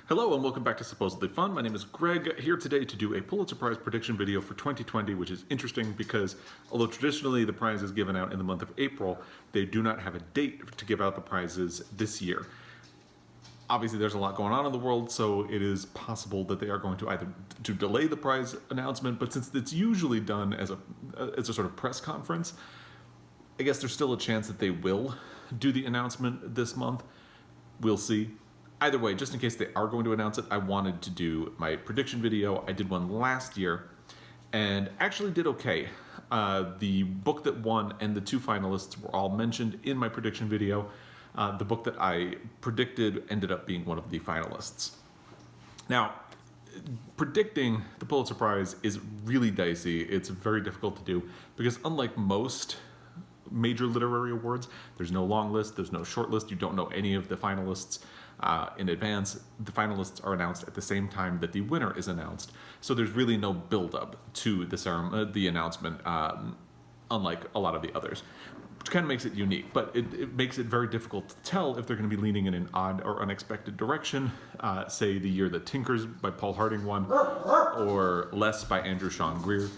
Hello and welcome back to Supposedly Fun. My name is Greg, here today to do a Pulitzer Prize prediction video for 2020, which is interesting because although traditionally the prize is given out in the month of April, they do not have a date to give out the prizes this year. Obviously there's a lot going on in the world, so it is possible that they are going to either to delay the prize announcement, but since it's usually done as a sort of press conference, I guess there's still a chance that they will do the announcement this month. We'll see. Either way, just in case they are going to announce it, I wanted to do my prediction video. I did one last year and actually did okay. The book that won and the two finalists were all mentioned in my prediction video. The book that I predicted ended up being one of the finalists. Now, predicting the Pulitzer Prize is really dicey. It's very difficult to do because unlike most major literary awards, there's no long list, there's no short list, you don't know any of the finalists in advance. The finalists are announced at the same time that the winner is announced, so there's really no build-up to the announcement, unlike a lot of the others, which kind of makes it unique, but it makes it very difficult to tell if they're going to be leaning in an odd or unexpected direction, say the year that Tinkers by Paul Harding won, or Less by Andrew Sean Greer.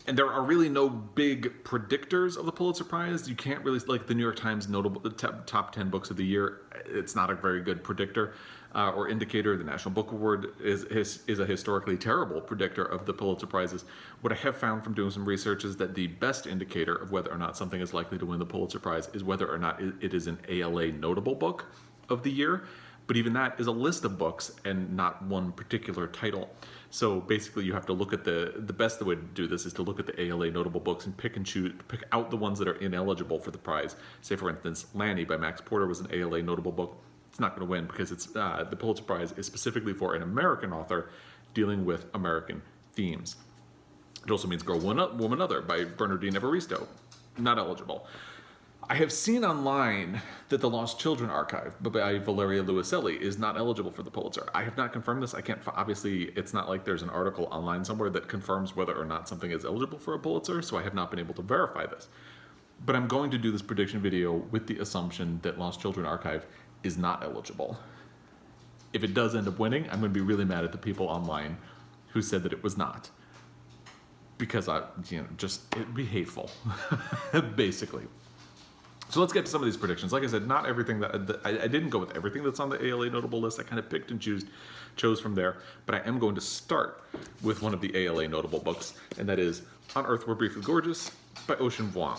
And there are really no big predictors of the Pulitzer Prize. You can't really, like the New York Times the top 10 books of the year, it's not a very good predictor or indicator. The National Book Award is a historically terrible predictor of the Pulitzer Prizes. What I have found from doing some research is that the best indicator of whether or not something is likely to win the Pulitzer Prize is whether or not it is an ALA notable book of the year. But even that is a list of books and not one particular title. So basically you have to look at the best way to do this is to look at the ALA notable books and pick out the ones that are ineligible for the prize. Say for instance, Lanny by Max Porter was an ALA notable book. It's not going to win because it's the Pulitzer Prize is specifically for an American author dealing with American themes. It also means Girl, Woman, Other by Bernardine Evaristo. Not eligible. I have seen online that The Lost Children Archive by Valeria Luiselli is not eligible for the Pulitzer. I have not confirmed this. I can't, obviously, it's not like there's an article online somewhere that confirms whether or not something is eligible for a Pulitzer, so I have not been able to verify this. But I'm going to do this prediction video with the assumption that Lost Children Archive is not eligible. If it does end up winning, I'm going to be really mad at the people online who said that it was not. Because it'd be hateful, basically. So let's get to some of these predictions. Like I said, not everything I didn't go with everything that's on the ALA notable list. I kind of picked and chose from there. But I am going to start with one of the ALA notable books, and that is On Earth We're Briefly Gorgeous by Ocean Vuong.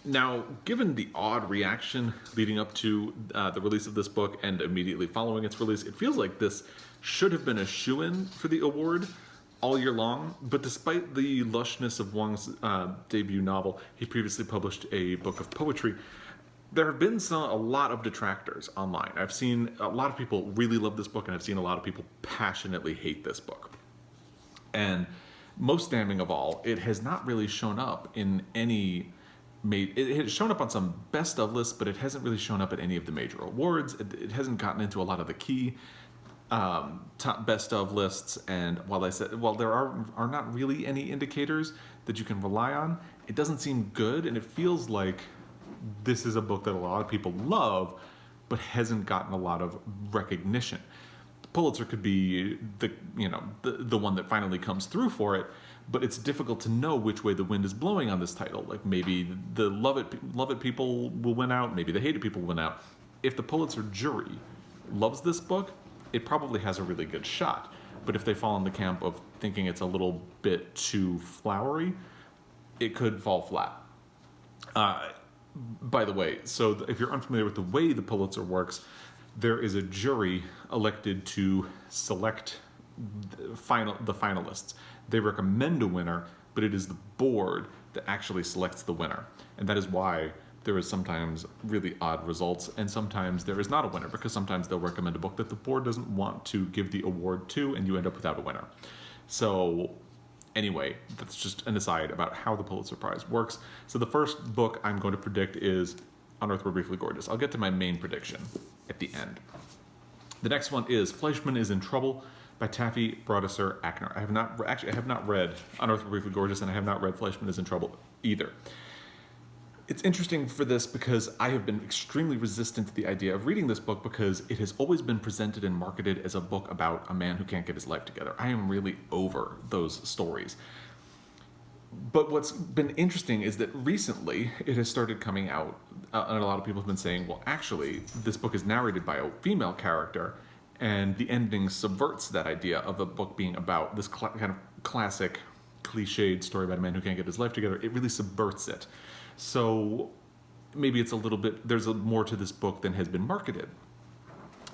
Now, given the odd reaction leading up to the release of this book and immediately following its release, it feels like this should have been a shoo-in for the award all year long, but despite the lushness of Vuong's debut novel, he previously published a book of poetry. There have been a lot of detractors online. I've seen a lot of people really love this book, and I've seen a lot of people passionately hate this book. And most damning of all, it has not really shown up in it has shown up on some best of lists, but it hasn't really shown up at any of the major awards. It hasn't gotten into a lot of the key top best of lists, and while there are not really any indicators that you can rely on, it doesn't seem good, and it feels like this is a book that a lot of people love, but hasn't gotten a lot of recognition. Pulitzer could be the one that finally comes through for it, but it's difficult to know which way the wind is blowing on this title. Like maybe the love it people will win out, maybe the hate it people will win out. If the Pulitzer jury loves this book, it probably has a really good shot. But if they fall in the camp of thinking it's a little bit too flowery, it could fall flat. By the way, so if you're unfamiliar with the way the Pulitzer works, there is a jury elected to select the finalists. They recommend a winner, but it is the board that actually selects the winner. And that is why there is sometimes really odd results, and sometimes there is not a winner, because sometimes they'll recommend a book that the board doesn't want to give the award to, and you end up without a winner. So anyway, that's just an aside about how the Pulitzer Prize works. So the first book I'm going to predict is On Earth We're Briefly Gorgeous. I'll get to my main prediction at the end. The next one is Fleishman is in Trouble by Taffy, Brodesser-Akner. I have not read On Earth We're Briefly Gorgeous, and I have not read Fleishman is in Trouble either. It's interesting for this because I have been extremely resistant to the idea of reading this book because it has always been presented and marketed as a book about a man who can't get his life together. I am really over those stories. But what's been interesting is that recently it has started coming out, and a lot of people have been saying, well, actually, this book is narrated by a female character, and the ending subverts that idea of a book being about this kind of classic, cliched story about a man who can't get his life together. It really subverts it. So maybe it's a little bit, there's more to this book than has been marketed.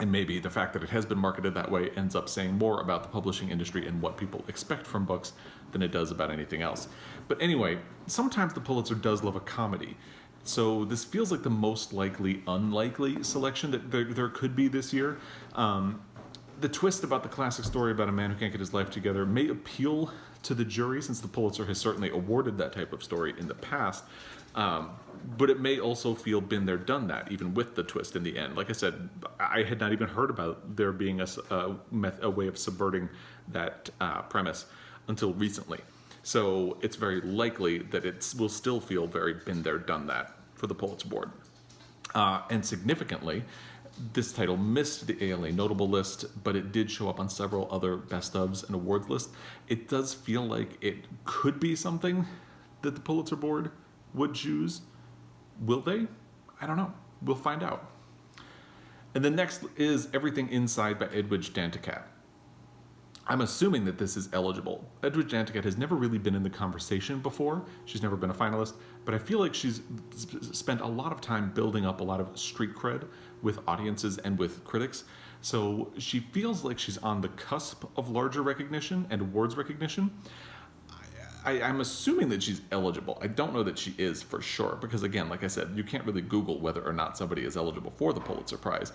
And maybe the fact that it has been marketed that way ends up saying more about the publishing industry and what people expect from books than it does about anything else. But anyway, sometimes the Pulitzer does love a comedy. So this feels like the most likely unlikely selection that there could be this year. The twist about the classic story about a man who can't get his life together may appeal to the jury, since the Pulitzer has certainly awarded that type of story in the past. But it may also feel been there, done that, even with the twist in the end. Like I said, I had not even heard about there being a way of subverting that premise until recently. So it's very likely that it will still feel very been there, done that for the Pulitzer board. And significantly, this title missed the ALA notable list, but it did show up on several other best ofs and awards lists. It does feel like it could be something that the Pulitzer board would choose. Will they? I don't know. We'll find out. And the next is Everything Inside by Edwidge Danticat. I'm assuming that this is eligible. Edwidge Danticat has never really been in the conversation before. She's never been a finalist, but I feel like she's spent a lot of time building up a lot of street cred with audiences and with critics. So she feels like she's on the cusp of larger recognition and awards recognition. I'm assuming that she's eligible. I don't know that she is for sure, because again, like I said, you can't really Google whether or not somebody is eligible for the Pulitzer Prize.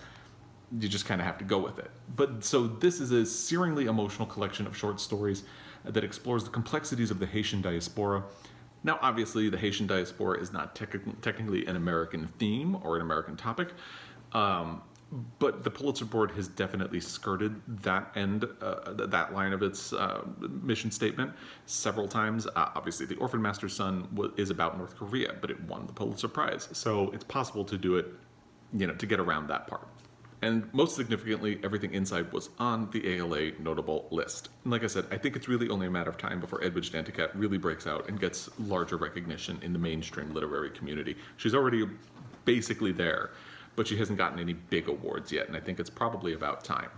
You just kind of have to go with it. But so this is a searingly emotional collection of short stories that explores the complexities of the Haitian diaspora. Now, obviously, the Haitian diaspora is not technically an American theme or an American topic, but the Pulitzer board has definitely skirted that end, that line of its mission statement several times. Obviously, The Orphan Master's Son is about North Korea, but it won the Pulitzer Prize. So it's possible to do it, to get around that part. And most significantly, Everything Inside was on the ALA notable list. And like I said, I think it's really only a matter of time before Edwidge Danticat really breaks out and gets larger recognition in the mainstream literary community. She's already basically there, but she hasn't gotten any big awards yet, and I think it's probably about time.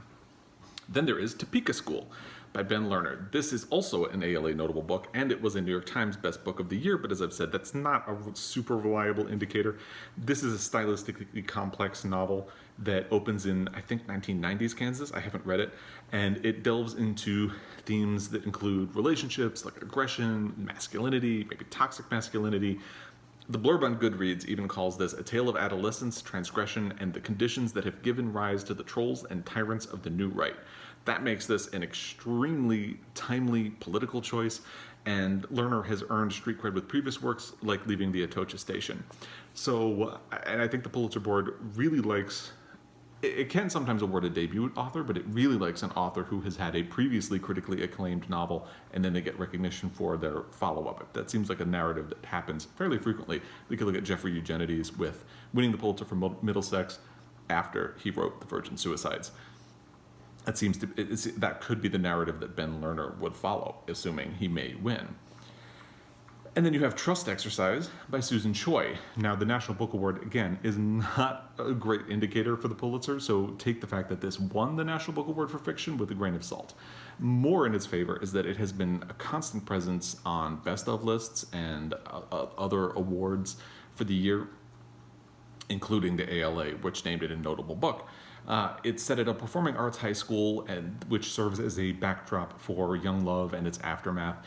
Then there is Topeka School by Ben Lerner. This is also an ALA notable book, and it was a New York Times Best Book of the Year, but as I've said, that's not a super reliable indicator. This is a stylistically complex novel that opens in, I think, 1990s Kansas. I haven't read it, and it delves into themes that include relationships, like aggression, masculinity, maybe toxic masculinity. The blurb on Goodreads even calls this a tale of adolescence, transgression, and the conditions that have given rise to the trolls and tyrants of the new right. That makes this an extremely timely political choice, and Lerner has earned street cred with previous works like Leaving the Atocha Station. So, and I think the Pulitzer board really likes, it can sometimes award a debut author, but it really likes an author who has had a previously critically acclaimed novel, and then they get recognition for their follow-up. That seems like a narrative that happens fairly frequently. We could look at Jeffrey Eugenides with winning the Pulitzer for Middlesex after he wrote The Virgin Suicides. That could be the narrative that Ben Lerner would follow, assuming he may win. And then you have Trust Exercise by Susan Choi. Now, the National Book Award, again, is not a great indicator for the Pulitzer, so take the fact that this won the National Book Award for fiction with a grain of salt. More in its favor is that it has been a constant presence on best of lists and other awards for the year, including the ALA, which named it a notable book. It's set at a performing arts high school, which serves as a backdrop for young love and its aftermath,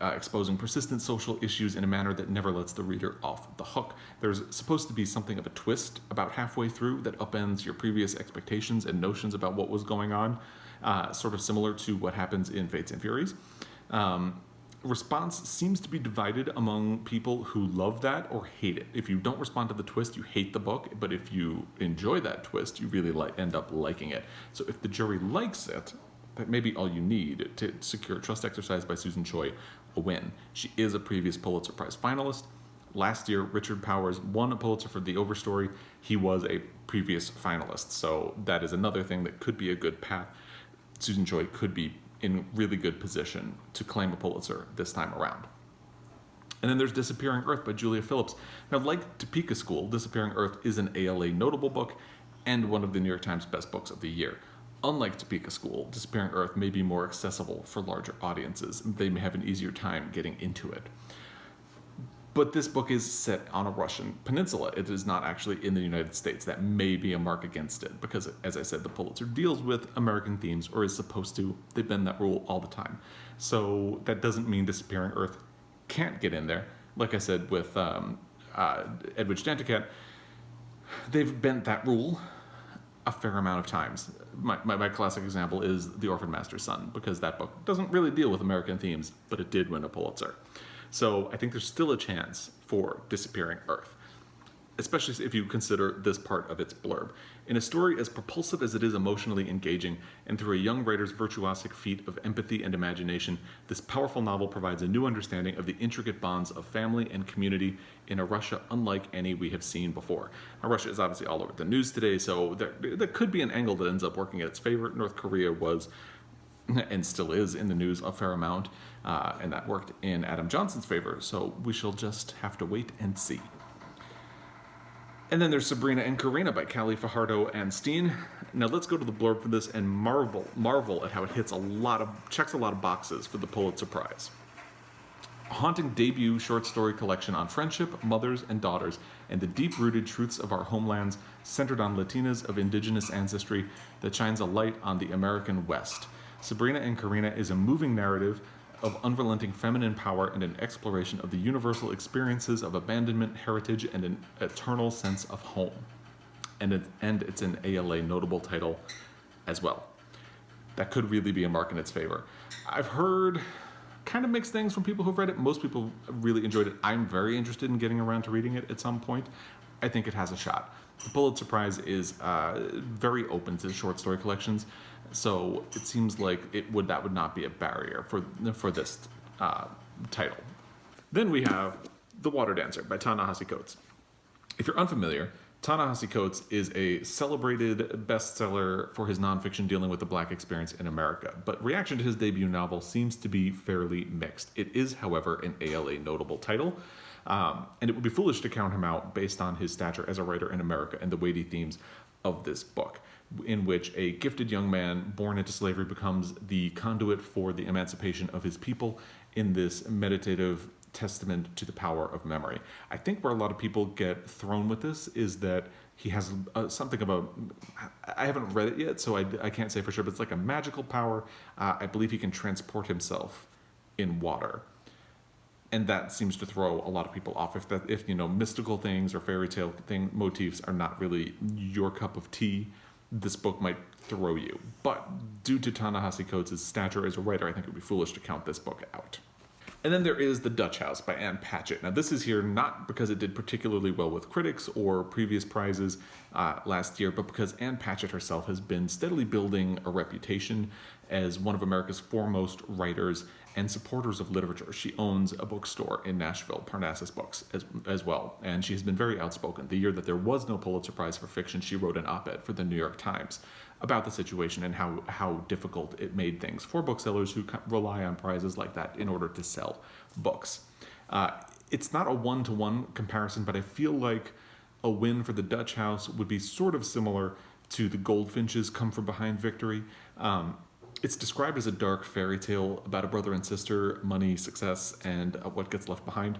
exposing persistent social issues in a manner that never lets the reader off the hook. There's supposed to be something of a twist about halfway through that upends your previous expectations and notions about what was going on, sort of similar to what happens in Fates and Furies. Response seems to be divided among people who love that or hate it. If you don't respond to the twist, you hate the book, but if you enjoy that twist, you really end up liking it. So if the jury likes it, that may be all you need to secure Trust Exercise by Susan Choi a win. She is a previous Pulitzer Prize finalist. Last year, Richard Powers won a Pulitzer for The Overstory. He was a previous finalist, so that is another thing that could be a good path. Susan Choi could be in really good position to claim a Pulitzer this time around. And then there's Disappearing Earth by Julia Phillips. Now, like Topeka School, Disappearing Earth is an ALA notable book and one of the New York Times best books of the year. Unlike Topeka School, Disappearing Earth may be more accessible for larger audiences. They may have an easier time getting into it. But this book is set on a Russian peninsula. It is not actually in the United States. That may be a mark against it because, as I said, the Pulitzer deals with American themes, or is supposed to. They bend that rule all the time. So that doesn't mean Disappearing Earth can't get in there. Like I said with Edwidge Danticat, they've bent that rule a fair amount of times. My classic example is The Orphan Master's Son, because that book doesn't really deal with American themes, but it did win a Pulitzer. So I think there's still a chance for Disappearing Earth, especially if you consider this part of its blurb. In a story as propulsive as it is emotionally engaging, and through a young writer's virtuosic feat of empathy and imagination, this powerful novel provides a new understanding of the intricate bonds of family and community in a Russia unlike any we have seen before. Now, Russia is obviously all over the news today, so there could be an angle that ends up working in its favor. North Korea was, and still is, in the news a fair amount, and that worked in Adam Johnson's favor, so we shall just have to wait and see. And then there's Sabrina and Corina by Fajardo-Anstine. Now let's go to the blurb for this and marvel at how it checks a lot of boxes for the Pulitzer Prize. A haunting debut short story collection on friendship, mothers, and daughters, and the deep-rooted truths of our homelands, centered on Latinas of indigenous ancestry, that shines a light on the American West. Sabrina and Corina is a moving narrative of unrelenting feminine power and an exploration of the universal experiences of abandonment, heritage, and an eternal sense of home. And it's an ALA notable title as well. That could really be a mark in its favor. I've heard kind of mixed things from people who've read it. Most people really enjoyed it. I'm very interested in getting around to reading it at some point. I think it has a shot. The Pulitzer Prize is very open to short story collections, so it seems like that would not be a barrier for this title. Then we have The Water Dancer by Ta-Nehisi Coates. If you're unfamiliar, Ta-Nehisi Coates is a celebrated bestseller for his nonfiction dealing with the Black experience in America, but reaction to his debut novel seems to be fairly mixed. It is, however, an ALA notable title. And it would be foolish to count him out based on his stature as a writer in America and the weighty themes of this book, in which a gifted young man born into slavery becomes the conduit for the emancipation of his people in this meditative testament to the power of memory. I think where a lot of people get thrown with this is that he has something about, I haven't read it yet, so I can't say for sure, but it's like a magical power. I believe he can transport himself in water. And that seems to throw a lot of people off. If mystical things or fairy tale motifs are not really your cup of tea, this book might throw you. But due to Ta-Nehisi Coates' stature as a writer, I think it would be foolish to count this book out. And then there is The Dutch House by Ann Patchett. Now this is here not because it did particularly well with critics or previous prizes last year, but because Ann Patchett herself has been steadily building a reputation as one of America's foremost writers and supporters of literature. She owns a bookstore in Nashville, Parnassus Books, as well, and she has been very outspoken. The year that there was no Pulitzer Prize for fiction, she wrote an op-ed for the New York Times about the situation and how difficult it made things for booksellers who rely on prizes like that in order to sell books. It's not a one-to-one comparison, but I feel like a win for The Dutch House would be sort of similar to the Goldfinch's Come From Behind victory. It's described as a dark fairy tale about a brother and sister, money, success, and what gets left behind.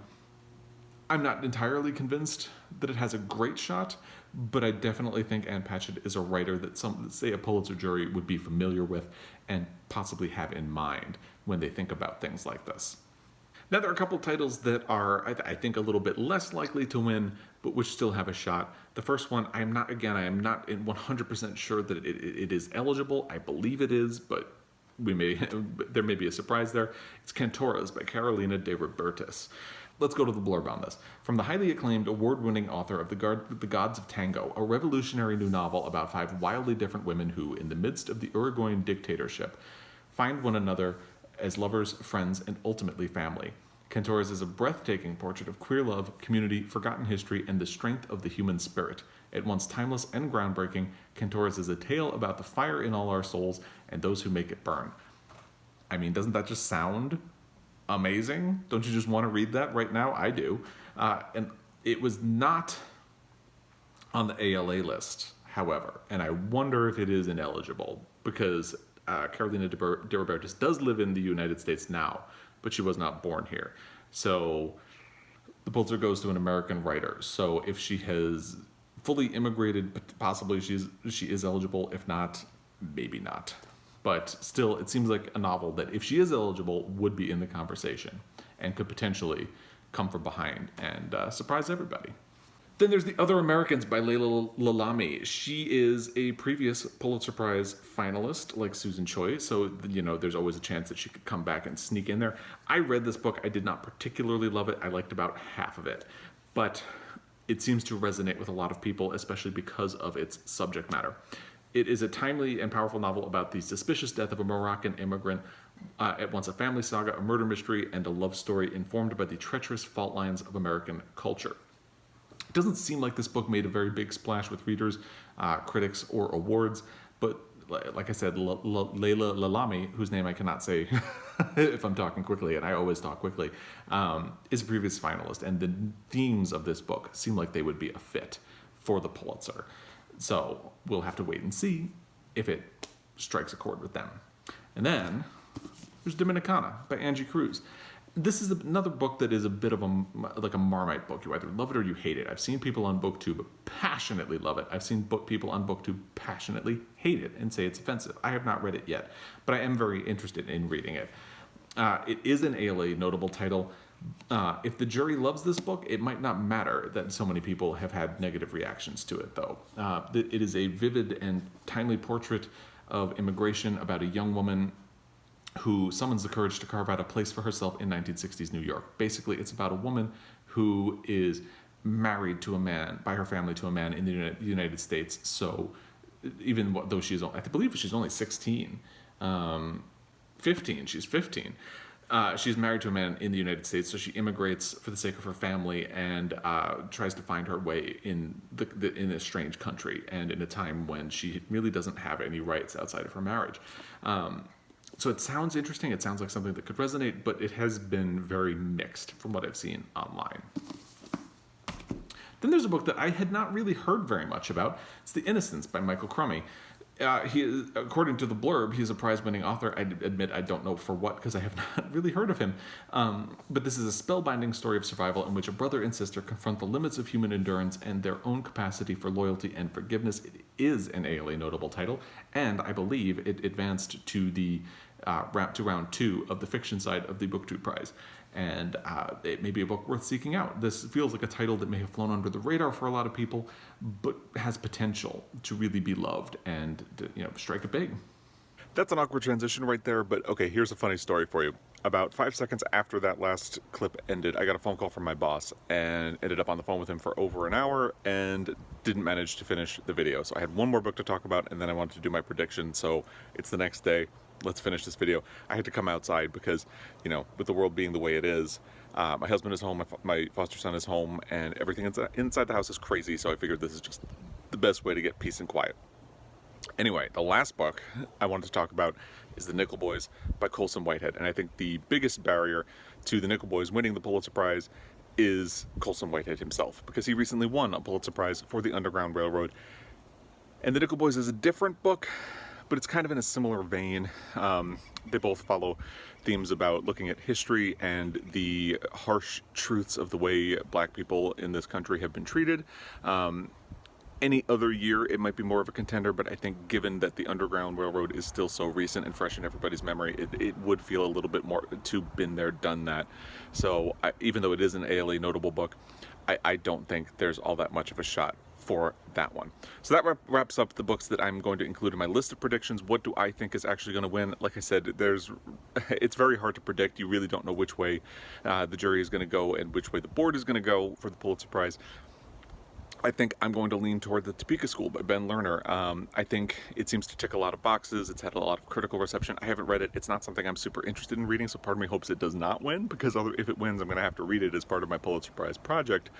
I'm not entirely convinced that it has a great shot, but I definitely think Ann Patchett is a writer that say a Pulitzer jury would be familiar with and possibly have in mind when they think about things like this. Now, there are a couple titles that are, I think, a little bit less likely to win, but which still have a shot. The first one, I am not 100% sure that it is eligible. I believe it is, but there may be a surprise there. It's Cantoras by Carolina de Robertis. Let's go to the blurb on this. From the highly acclaimed, award-winning author of The Gods of Tango, a revolutionary new novel about 5 wildly different women who, in the midst of the Uruguayan dictatorship, find one another as lovers, friends, and ultimately family. Cantoras is a breathtaking portrait of queer love, community, forgotten history, and the strength of the human spirit. At once timeless and groundbreaking, Cantoras is a tale about the fire in all our souls and those who make it burn. I mean, doesn't that just sound amazing? Don't you just want to read that right now? I do. And it was not on the ALA list, however, and I wonder if it is ineligible because Carolina de Robertis does live in the United States now, but she was not born here. So the Pulitzer goes to an American writer. So if she has fully immigrated, possibly she is eligible. If not, maybe not. But still, it seems like a novel that, if she is eligible, would be in the conversation and could potentially come from behind and surprise everybody. Then there's The Other Americans by Laila Lalami. She is a previous Pulitzer Prize finalist, like Susan Choi, so, you know, there's always a chance that she could come back and sneak in there. I read this book. I did not particularly love it. I liked about half of it. But it seems to resonate with a lot of people, especially because of its subject matter. It is a timely and powerful novel about the suspicious death of a Moroccan immigrant, at once a family saga, a murder mystery, and a love story informed by the treacherous fault lines of American culture. It doesn't seem like this book made a very big splash with readers, critics, or awards, but like I said, Laila Lalami, whose name I cannot say if I'm talking quickly, and I always talk quickly, is a previous finalist, and the themes of this book seem like they would be a fit for the Pulitzer. So we'll have to wait and see if it strikes a chord with them. And then there's Dominicana by Angie Cruz. This is another book that is a bit of a Marmite book. You either love it or you hate it. I've seen people on BookTube passionately love it. I've seen people on BookTube passionately hate it and say it's offensive. I have not read it yet, but I am very interested in reading it. It is an ALA notable title. If the jury loves this book, it might not matter that so many people have had negative reactions to it, though. It is a vivid and timely portrait of immigration about a young woman who summons the courage to carve out a place for herself in 1960s New York. Basically, it's about a woman who is married to a man, by her family, to a man in the United States. So even though I believe she's only 16, 15, she's 15. She's married to a man in the United States, so she immigrates for the sake of her family and tries to find her way in a strange country and in a time when she really doesn't have any rights outside of her marriage. So it sounds interesting. It sounds like something that could resonate, but it has been very mixed from what I've seen online. Then there's a book that I had not really heard very much about. It's The Innocents by Michael Crummey. He is, according to the blurb, he's a prize-winning author. I admit I don't know for what, because I have not really heard of him. But this is a spellbinding story of survival in which a brother and sister confront the limits of human endurance and their own capacity for loyalty and forgiveness. It is an ALA notable title, and I believe it advanced to the round 2 of the fiction side of the BookTube Prize. And it may be a book worth seeking out. This feels like a title that may have flown under the radar for a lot of people, but has potential to really be loved and strike it big. That's an awkward transition right there, but okay, here's a funny story for you. About 5 seconds after that last clip ended, I got a phone call from my boss and ended up on the phone with him for over an hour and didn't manage to finish the video. So I had one more book to talk about, and then I wanted to do my prediction, so it's the next day. Let's finish this video. I had to come outside because, with the world being the way it is, my husband is home, my foster son is home, and everything inside the house is crazy, so I figured this is just the best way to get peace and quiet. Anyway, the last book I wanted to talk about is The Nickel Boys by Colson Whitehead, and I think the biggest barrier to The Nickel Boys winning the Pulitzer Prize is Colson Whitehead himself, because he recently won a Pulitzer Prize for The Underground Railroad. And The Nickel Boys is a different book, but it's kind of in a similar vein. They both follow themes about looking at history and the harsh truths of the way black people in this country have been treated. Any other year, it might be more of a contender, but I think given that the Underground Railroad is still so recent and fresh in everybody's memory, it would feel a little bit more to been there, done that. So even though it is an ALA notable book, I don't think there's all that much of a shot for that one. So that wraps up the books that I'm going to include in my list of predictions. What do I think is actually going to win? Like I said, it's very hard to predict. You really don't know which way the jury is going to go and which way the board is going to go for the Pulitzer Prize. I think I'm going to lean toward the Topeka School by Ben Lerner. I think it seems to tick a lot of boxes. It's had a lot of critical reception. I haven't read it. It's not something I'm super interested in reading, so part of me hopes it does not win, because if it wins, I'm going to have to read it as part of my Pulitzer Prize project.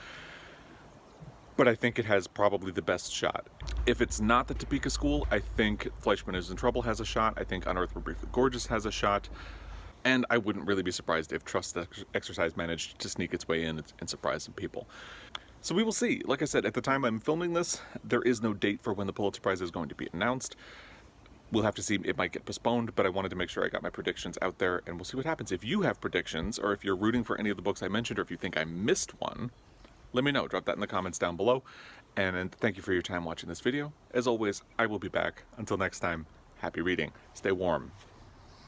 But I think it has probably the best shot. If it's not the Topeka School, I think Fleishman Is in Trouble has a shot. I think Unearthed But Briefly Gorgeous has a shot. And I wouldn't really be surprised if Trust Exercise managed to sneak its way in and surprise some people. So we will see. Like I said, at the time I'm filming this, there is no date for when the Pulitzer Prize is going to be announced. We'll have to see. It might get postponed, but I wanted to make sure I got my predictions out there, and we'll see what happens. If you have predictions, or if you're rooting for any of the books I mentioned, or if you think I missed one, let me know. Drop that in the comments down below. And thank you for your time watching this video. As always, I will be back. Until next time, happy reading. Stay warm.